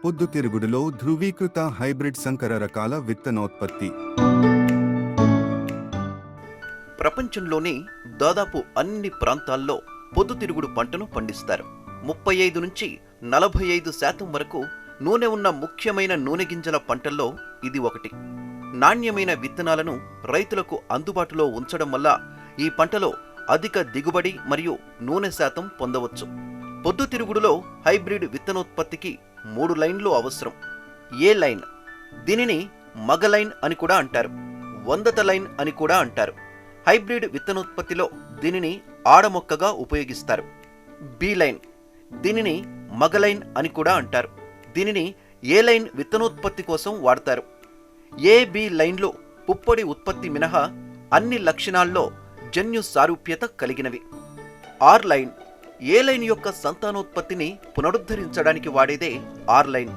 పొద్దుతిరుగుడులో ధృవీకృత hybrid సంకర రకాల విత్తనోత్పత్తి. ప్రపంచంలోని దాదాపు అన్ని ప్రాంతాల్లో పొద్దుతిరుగుడు పంటను పండిస్తారు. 35 నుంచి 45% వరకు నూనె ఉన్న ముఖ్యమైన నూనె గింజల పంటల్లో ఇది ఒకటి. నాణ్యమైన విత్తనాలను రైతులకు అందుబాటులో ఉంచడం వల్ల ఈ పంటలో అధిక దిగుబడి మరియు నూనె శాతం పొందవచ్చు. పొద్దుతిరుగుడులో హైబ్రిడ్ విత్తనోత్పత్తికి 3 లైన్లు అవసరం. ఏ లైన్, దీనిని మగ లైన్ అని కూడా అంటారు, వందత లైన్ అని కూడా అంటారు. హైబ్రిడ్ విత్తనోత్పత్తిలో దీనిని ఆడమొక్కగా ఉపయోగిస్తారు. బి లైన్, దీనిని మగ లైన్ అని కూడా అంటారు. దీనిని ఏ లైన్ విత్తనోత్పత్తి కోసం వాడతారు. ఏ బి లైన్లు పుప్పొడి ఉత్పత్తి మినహా అన్ని లక్షణాల్లో జన్యు సారూప్యత కలిగినవి. ఆర్ లైన్, ఏ లైన్ యొక్క సంతానోత్పత్తిని పునరుద్ధరించడానికి వాడేదే ఆర్ లైన్.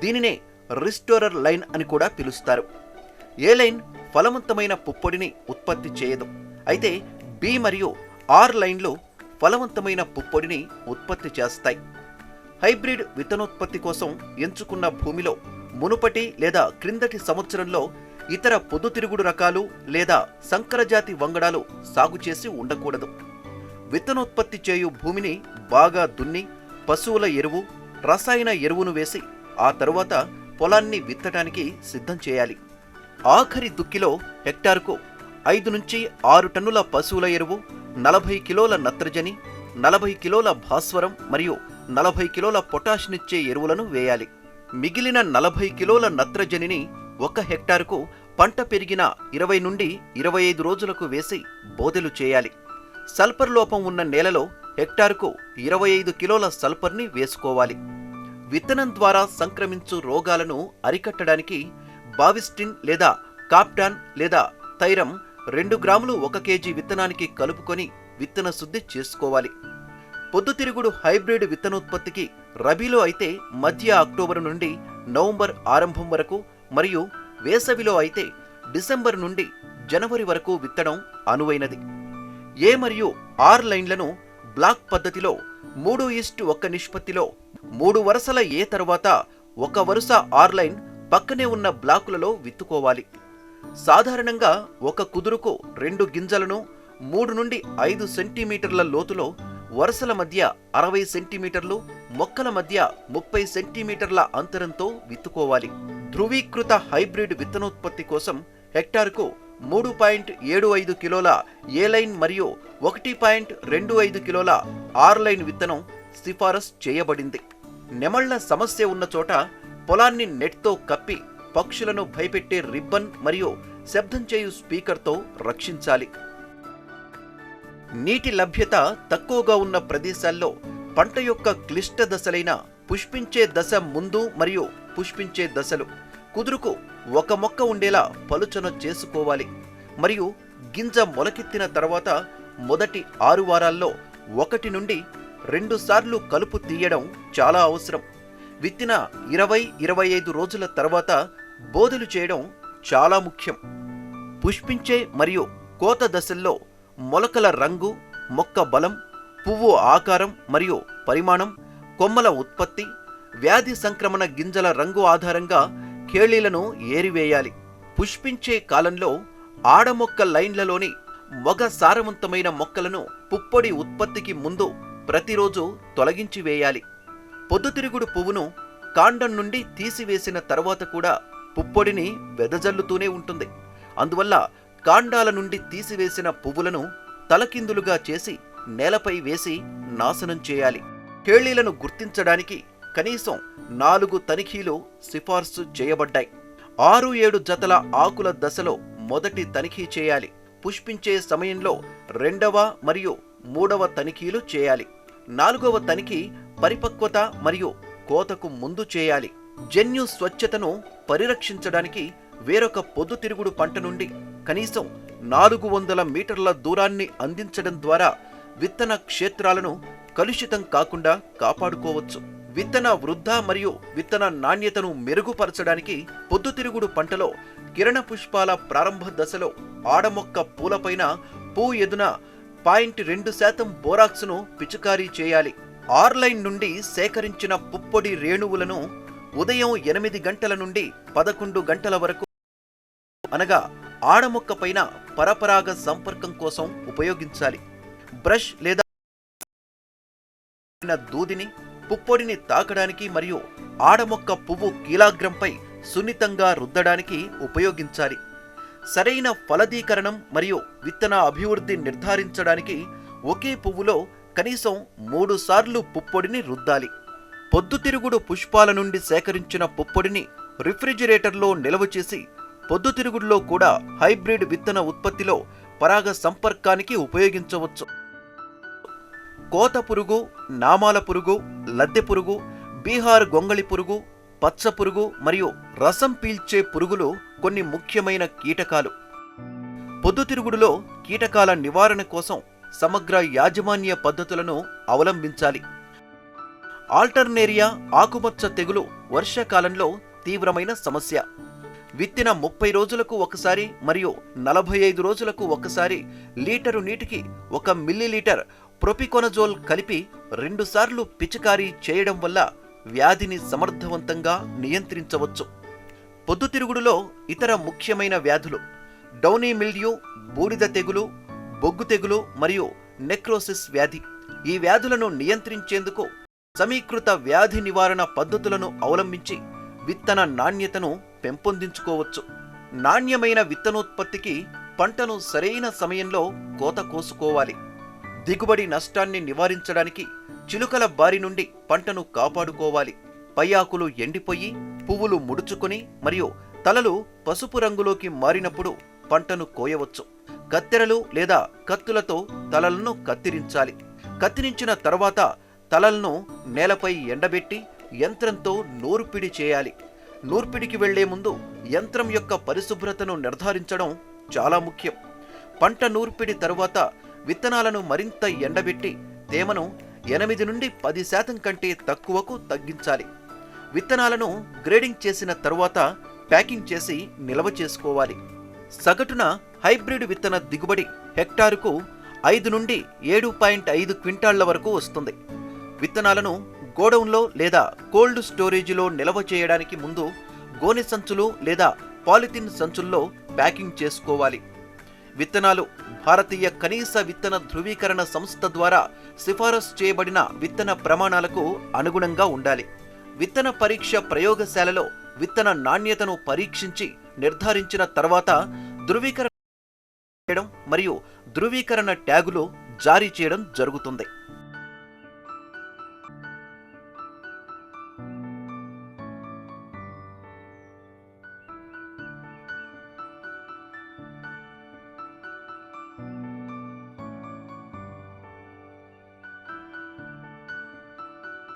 దీనినే రిస్టోరర్ లైన్ అని కూడా పిలుస్తారు. ఏ లైన్ ఫలవంతమైన పుప్పొడిని ఉత్పత్తి చేయదు. అయితే బి మరియు ఆర్ లైన్లు ఫలవంతమైన పుప్పొడిని ఉత్పత్తి చేస్తాయి. హైబ్రిడ్ విత్తనోత్పత్తి కోసం ఎంచుకున్న భూమిలో మునుపటి లేదా క్రిందటి సంవత్సరంలో ఇతర పొద్దుతిరుగుడు రకాలు లేదా సంకరజాతి వంగడాలు సాగు చేసి ఉండకూడదు. విత్తనోత్పత్తి చేయు భూమిని బాగా దున్ని పశువుల ఎరువు, రసాయన ఎరువును వేసి ఆ తరువాత పొలాన్ని విత్తడానికి సిద్ధం చేయాలి. ఆఖరి దుక్కిలో హెక్టారుకు 5 నుంచి 6 టన్నుల పశువుల ఎరువు, 40 కిలోల నత్రజని, 40 కిలోల భాస్వరం మరియు 40 కిలోల పొటాషినిచ్చే ఎరువులను వేయాలి. మిగిలిన 40 కిలోల నత్రజనిని 1 హెక్టారుకు పంట పెరిగిన 20 నుండి 25 రోజులకు వేసి బోదెలు చేయాలి. సల్ఫర్ లోపం ఉన్న నేలలో హెక్టారుకు 25 కిలోల సల్ఫర్ని వేసుకోవాలి. విత్తనం ద్వారా సంక్రమించు రోగాలను అరికట్టడానికి బావిస్టిన్ లేదా కాప్టాన్ లేదా థైరం 2 గ్రాములు 1 కేజీ విత్తనానికి కలుపుకొని విత్తన శుద్ధి చేసుకోవాలి. పొద్దుతిరుగుడు హైబ్రిడ్ విత్తనోత్పత్తికి రబీలో అయితే మధ్య అక్టోబరు నుండి నవంబర్ ఆరంభం వరకు మరియు వేసవిలో అయితే డిసెంబర్ నుండి జనవరి వరకు విత్తడం అనువైనది. ఏ మరియు ఆర్ లైన్లను బ్లాక్ పద్ధతిలో 3:1 నిష్పత్తిలో 3 వరుసల ఏ తర్వాత 1 వరుస ఆర్ లైన్ పక్కనే ఉన్న బ్లాకులలో విత్తుకోవాలి. సాధారణంగా ఒక కుదురుకు 2 గింజలను 3 నుండి 5 సెంటీమీటర్ల లోతులో, వరుసల మధ్య 60 సెంటీమీటర్లు, మొక్కల మధ్య 30 సెంటీమీటర్ల అంతరంతో విత్తుకోవాలి. ధృవీకృత హైబ్రిడ్ విత్తనోత్పత్తి కోసం హెక్టారుకు 3.75 కిలోల ఏ లైన్ మరియు 1.25 కిలోల ఆర్ లైన్ విత్తనం సిఫారసు చేయబడింది. నెమళ్ల సమస్య ఉన్న చోట పొలాన్ని నెట్తో కప్పి పక్షులను భయపెట్టే రిబ్బన్ మరియు శబ్దం చేయు స్పీకర్తో రక్షించాలి. నీటి లభ్యత తక్కువగా ఉన్న ప్రదేశాల్లో పంట యొక్క క్లిష్ట దశలైన పుష్పించే దశ ముందు మరియు పుష్పించే దశలు కుదురుకు 1 మొక్క ఉండేలా పలుచన చేసుకోవాలి. మరియు గింజ మొలకెత్తిన తర్వాత మొదటి 6 వారాల్లో 1 నుండి 2 సార్లు కలుపు తీయడం చాలా అవసరం. విత్తిన 20-25 రోజుల తర్వాత బోదెలు చేయడం చాలా ముఖ్యం. పుష్పించే మరియు కోత దశల్లో మొలకల రంగు, మొక్క బలం, పువ్వు ఆకారం మరియు పరిమాణం, కొమ్మల ఉత్పత్తి, వ్యాధి సంక్రమణ గింజల రంగు ఆధారంగా ఖేళీలను ఏరివేయాలి. పుష్పించే కాలంలో ఆడమొక్క లైన్లలోని మొగ సారవంతమైన మొక్కలను పుప్పొడి ఉత్పత్తికి ముందు ప్రతిరోజు తొలగించి వేయాలి. పొద్దుతిరుగుడు పువ్వును కాండం నుండి తీసివేసిన తర్వాత కూడా పుప్పొడిని వెదజల్లుతూనే ఉంటుంది. అందువల్ల కాండాల నుండి తీసివేసిన పువ్వులను తలకిందులుగా చేసి నేలపై వేసి నాశనం చేయాలి. ఖేళీలను గుర్తించడానికి కనీసం 4 తనిఖీలు సిఫార్సు చేయబడ్డాయి. 6-7 జతల ఆకుల దశలో మొదటి తనిఖీ చేయాలి. పుష్పించే సమయంలో 2వ మరియు 3వ తనిఖీలు చేయాలి. 4వ తనిఖీ పరిపక్వత మరియు కోతకు ముందు చేయాలి. జన్యు స్వచ్ఛతను పరిరక్షించడానికి వేరొక పొద్దుతిరుగుడు పంట నుండి కనీసం 400 మీటర్ల దూరాన్ని అందించడం ద్వారా విత్తన క్షేత్రాలను కలుషితం కాకుండా కాపాడుకోవచ్చు. విత్తన వృద్ధ మరియు విత్తన నాణ్యతను మెరుగుపరచడానికి పొద్దుతిరుగుడు పంటలో కిరణ పుష్పాల ప్రారంభ దశలో ఆడమొక్క పూలపైన పూ ఎదున 0.2% బోరాక్స్ను పిచికారీ చేయాలి. ఆర్లైన్ నుండి సేకరించిన పుప్పొడి రేణువులను ఉదయం 8 గంటల నుండి 11 గంటల వరకు, అనగా ఆడమొక్క పైన పరపరాగ సంపర్కం కోసం ఉపయోగించాలి. బ్రష్ లేదా దూదిని పుప్పొడిని తాకడానికి మరియు ఆడమొక్క పువ్వు కీలాగ్రంపై సున్నితంగా రుద్దడానికి ఉపయోగించాలి. సరైన ఫలదీకరణం మరియు విత్తన అభివృద్ధి నిర్ధారించడానికి ఒకే పువ్వులో కనీసం 3 సార్లు పుప్పొడిని రుద్దాలి. పొద్దుతిరుగుడు పుష్పాల నుండి సేకరించిన పుప్పొడిని రిఫ్రిజిరేటర్లో నిల్వ చేసి పొద్దుతిరుగుడులో కూడా హైబ్రిడ్ విత్తన ఉత్పత్తిలో పరాగ సంపర్కానికి ఉపయోగించవచ్చు. కోత పురుగు, నామాల పురుగు, లద్దె పురుగు, బీహార్ గొంగళి పురుగు, పచ్చ పురుగు మరియు రసం పీల్చే పురుగులు కొన్ని ముఖ్యమైన కీటకాలు. పొద్దుతిరుగుడులో కీటకాల నివారణ కోసం సమగ్ర యాజమాన్య పద్ధతులను అవలంబించాలి. ఆల్టర్నేరియా ఆకుమచ్చ తెగులు వర్షాకాలంలో తీవ్రమైన సమస్య. విత్తిన 30 రోజులకు ఒకసారి మరియు 45 రోజులకు ఒకసారి లీటరు నీటికి 1 మిల్లీలీటర్ ప్రొపికొనజోల్ కలిపి 2 సార్లు పిచికారీ చేయడం వల్ల వ్యాధిని సమర్థవంతంగా నియంత్రించవచ్చు. పొద్దుతిరుగుడులో ఇతర ముఖ్యమైన వ్యాధులు డౌనీ మిల్డ్యూ, బూడిద తెగులు, బొగ్గు తెగులు మరియు నెక్రోసిస్ వ్యాధి. ఈ వ్యాధులను నియంత్రించేందుకు సమీకృత వ్యాధి నివారణ పద్ధతులను అవలంబించి విత్తన నాణ్యతను పెంపొందించుకోవచ్చు. నాణ్యమైన విత్తనోత్పత్తికి పంటను సరైన సమయంలో కోత కోసుకోవాలి. దిగుబడి నష్టాన్ని నివారించడానికి చిలుకల బారి నుండి పంటను కాపాడుకోవాలి. పై ఆకులు ఎండిపోయి పువ్వులు ముడుచుకొని మరియు తలలు పసుపు రంగులోకి మారినప్పుడు పంటను కోయవచ్చు. కత్తెరలు లేదా కత్తులతో తలలను కత్తిరించాలి. కత్తిరించిన తర్వాత తలలను నేలపై ఎండబెట్టి యంత్రంతో నూర్పిడి చేయాలి. నూర్పిడికి వెళ్లే ముందు యంత్రం యొక్క పరిశుభ్రతను నిర్ధారించడం చాలా ముఖ్యం. పంట నూర్పిడి తరువాత విత్తనాలను మరింత ఎండబెట్టి తేమను 8 నుండి 10% కంటే తక్కువకు తగ్గించాలి. విత్తనాలను గ్రేడింగ్ చేసిన తరువాత ప్యాకింగ్ చేసి నిల్వ చేసుకోవాలి. సగటున హైబ్రిడ్ విత్తన దిగుబడి హెక్టారుకు 5 నుండి 7.5 క్వింటాళ్ల వరకు వస్తుంది. విత్తనాలను గోడౌన్లో లేదా కోల్డ్ స్టోరేజీలో నిల్వ చేయడానికి ముందు గోనె సంచులు లేదా పాలిథిన్ సంచుల్లో ప్యాకింగ్ చేసుకోవాలి. విత్తనాలు భారతీయ కనీస విత్తన ధృవీకరణ సంస్థ ద్వారా సిఫారసు చేయబడిన విత్తన ప్రమాణాలకు అనుగుణంగా ఉండాలి. విత్తన పరీక్ష ప్రయోగశాలలో విత్తన నాణ్యతను పరీక్షించి నిర్ధారించిన తర్వాత ధృవీకరణ చేయడం మరియు ధృవీకరణ ట్యాగులు జారీ చేయడం జరుగుతుంది.